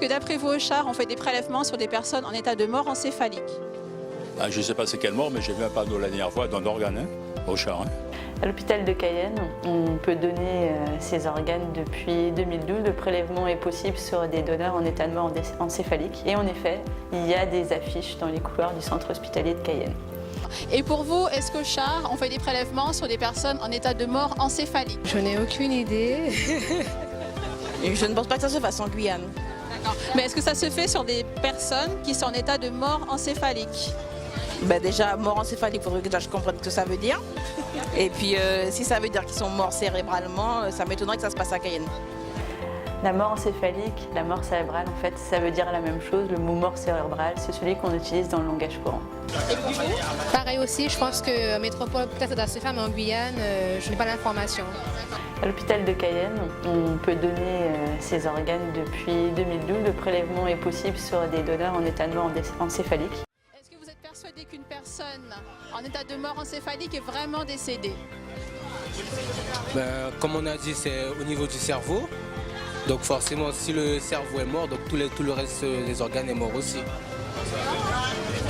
que d'après vous, au Char, on fait des prélèvements sur des personnes en état de mort encéphalique? Je ne sais pas c'est quelle mort, mais j'ai vu un panneau la dernière fois d'un organe au Char. À l'hôpital de Cayenne, on peut donner ses organes depuis 2012. Le prélèvement est possible sur des donneurs en état de mort encéphalique. Et en effet, il y a des affiches dans les couloirs du centre hospitalier de Cayenne. Et pour vous, est-ce qu'au Char, on fait des prélèvements sur des personnes en état de mort encéphalique? Je n'ai aucune idée. Je ne pense pas que ça se fasse en Guyane. D'accord. Mais est-ce que ça se fait sur des personnes qui sont en état de mort encéphalique? Déjà, mort encéphalique, il faudrait que je comprenne ce que ça veut dire. Et puis, si ça veut dire qu'ils sont morts cérébralement, ça m'étonnerait que ça se passe à Cayenne. La mort encéphalique, la mort cérébrale, en fait, ça veut dire la même chose. Le mot mort cérébrale, c'est celui qu'on utilise dans le langage courant. Pareil aussi, je pense que métropole peut-être doit se faire, mais en Guyane, je n'ai pas l'information. À l'hôpital de Cayenne, on peut donner ses organes depuis 2012. Le prélèvement est possible sur des donneurs en état de mort encéphalique. Est-ce que vous êtes persuadé qu'une personne en état de mort encéphalique est vraiment décédée? Comme on a dit, c'est au niveau du cerveau. Donc forcément, si le cerveau est mort, donc tout le reste des organes est mort aussi.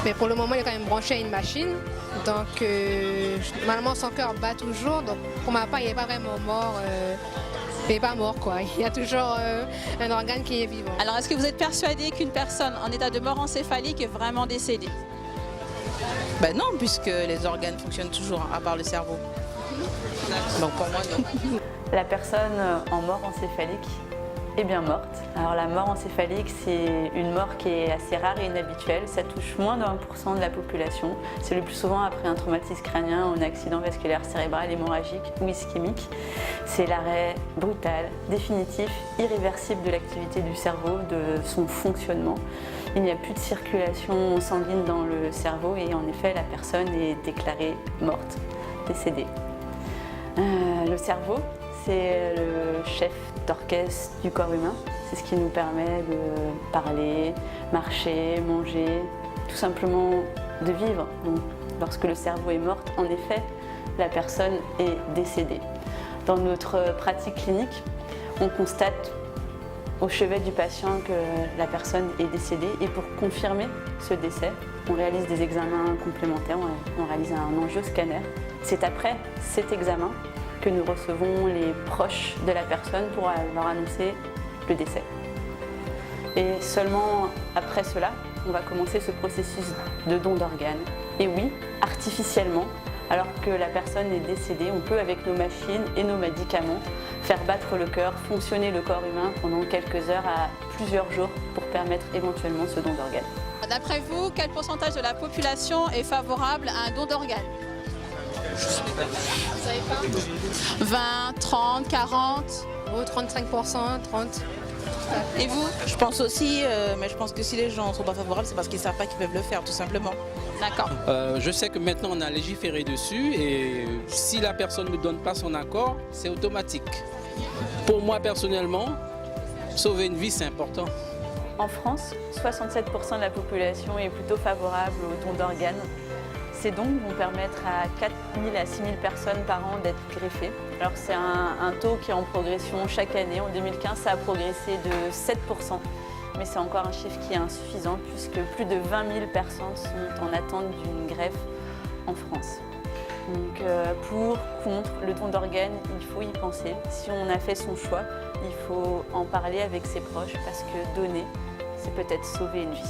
Mais pour le moment, il est quand même branché à une machine. Donc, normalement, son cœur bat toujours. Donc, pour ma part, il n'est pas vraiment mort. Il n'est pas mort, quoi. Il y a toujours un organe qui est vivant. Alors, est-ce que vous êtes persuadé qu'une personne en état de mort encéphalique est vraiment décédée? Non, puisque les organes fonctionnent toujours, à part le cerveau. Donc pour moi, non. La personne en mort encéphalique est bien morte. Alors la mort encéphalique, c'est une mort qui est assez rare et inhabituelle. Ça touche moins de 1% de la population. C'est le plus souvent après un traumatisme crânien, un accident vasculaire cérébral, hémorragique ou ischémique. C'est l'arrêt brutal, définitif, irréversible de l'activité du cerveau, de son fonctionnement. Il n'y a plus de circulation sanguine dans le cerveau et en effet, la personne est déclarée morte, décédée. Le cerveau, c'est le chef d'orchestre du corps humain. C'est ce qui nous permet de parler, marcher, manger, tout simplement de vivre. Donc, lorsque le cerveau est mort, en effet, la personne est décédée. Dans notre pratique clinique, on constate au chevet du patient que la personne est décédée et pour confirmer ce décès, on réalise des examens complémentaires, on réalise un angioscanner. C'est après cet examen que nous recevons les proches de la personne pour leur annoncer le décès. Et seulement après cela, on va commencer ce processus de don d'organes. Et oui, artificiellement, alors que la personne est décédée, on peut avec nos machines et nos médicaments faire battre le cœur, fonctionner le corps humain pendant quelques heures à plusieurs jours pour permettre éventuellement ce don d'organes. D'après vous, quel pourcentage de la population est favorable à un don d'organes? Vous savez pas? 20, 30, 40? 35%, 30%. Et vous? Je pense aussi, mais je pense que si les gens ne sont pas favorables, c'est parce qu'ils ne savent pas qu'ils peuvent le faire, tout simplement. D'accord. Je sais que maintenant on a légiféré dessus et si la personne ne donne pas son accord, c'est automatique. Pour moi personnellement, sauver une vie c'est important. En France, 67% de la population est plutôt favorable au don d'organes. Ces dons vont permettre à 4 000 à 6 000 personnes par an d'être greffées. Alors c'est un taux qui est en progression chaque année. En 2015, ça a progressé de 7%. Mais c'est encore un chiffre qui est insuffisant puisque plus de 20 000 personnes sont en attente d'une greffe en France. Donc pour, contre, le don d'organes, il faut y penser. Si on a fait son choix, il faut en parler avec ses proches parce que donner, c'est peut-être sauver une vie.